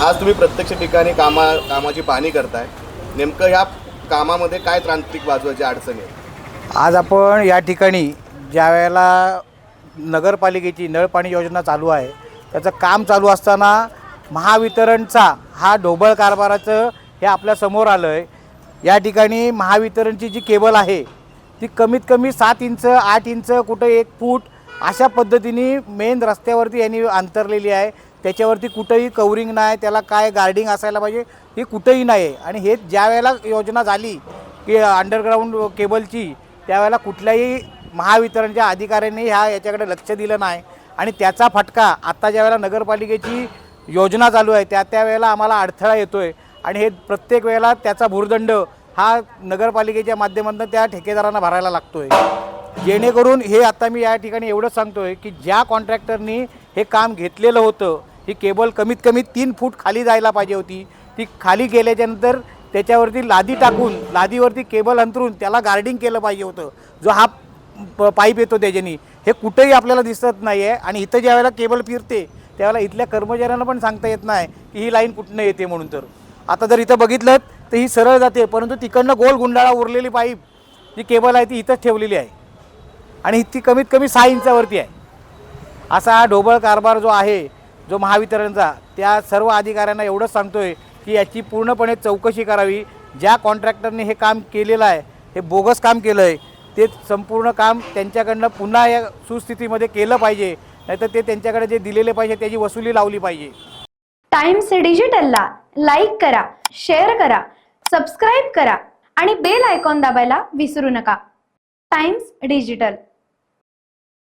आज तुम्ही प्रत्यक्ष ठिकाणी कामाची पाहणी करताय, नेमकं या कामामध्ये काय तांत्रिक बाजूची अडचण आहे? आज आपण या ठिकाणी ज्या वेळेला नगरपालिकेची नळपाणी योजना चालू आहे त्याचं काम चालू असताना महावितरणचा हा ढोबळ कारभाराचं हे आपल्या समोर आलं आहे। या ठिकाणी महावितरणची जी केबल आहे ती कमीत कमी 7 इंच 8 इंच कुठं 1 फूट अशा पद्धतीने मेन रस्त्यावरती यांनी अंतरलेली आहे। त्याच्यावरती कुठंही कवरिंग नाही, त्याला काय गार्डिंग असायला पाहिजे हे कुठंही नाही आहे। आणि हे ज्या वेळेला योजना झाली की अंडरग्राऊंड केबलची त्यावेळेला कुठल्याही महावितरणच्या अधिकाऱ्यांनी याच्याकडे लक्ष दिलं नाही आणि त्याचा फटका आत्ता ज्या वेळेला नगरपालिकेची योजना चालू आहे त्या वेळेला आम्हाला अडथळा येतो आहे आणि हे प्रत्येक वेळेला त्याचा भुर्दंड हा नगरपालिकेच्या माध्यमातून त्या ठेकेदारांना भरायला लागतो आहे। जेणेकरून हे आता मी या ठिकाणी एवढंच सांगतो आहे की ज्या कॉन्ट्रॅक्टरनी हे काम घेतलेलं होतं ही केबल कमीत कमी 3 फूट खाली जायला पाहिजे होती, ती खाली गेल्याच्यानंतर त्याच्यावरती लादी टाकून लादीवरती केबल अंतरून त्याला गार्डिंग केलं पाहिजे होतं। जो हा पाईप येतो त्याच्यानी हे कुठेही आपल्याला दिसत नाही आहे आणि इथं ज्यावेळेला केबल फिरते त्यावेळेला इथल्या कर्मचाऱ्यांना पण सांगता येत नाही की ही लाईन कुठनं येते म्हणून। तर आता जर इथं बघितलं तर ही सरळ जाते, परंतु तिकडनं गोल गुंडाळा उरलेली पाईप जी केबल आहे ती इथंच ठेवलेली आहे आणि ती कमीत कमी 6 इंचावरती आहे। असा हा ढोबळ कारभार जो आहे जो महावितरणचा, त्या सर्व अधिकाऱ्यांना एवढंच सांगतो आहे की याची पूर्णपणे चौकशी करावी। ज्या कॉन्ट्रॅक्टरने हे काम केलेलं आहे, हे बोगस काम केलं आहे, ते संपूर्ण काम त्यांच्याकडनं पुन्हा या सुस्थितीमध्ये केलं पाहिजे, नाहीतर ते त्यांच्याकडे जे दिलेले पाहिजे त्याची वसुली लावली पाहिजे। टाइम्स डिजिटलला लाईक करा, शेअर करा, सबस्क्राईब करा आणि बेल आयकॉन दाबायला विसरू नका। Times digital.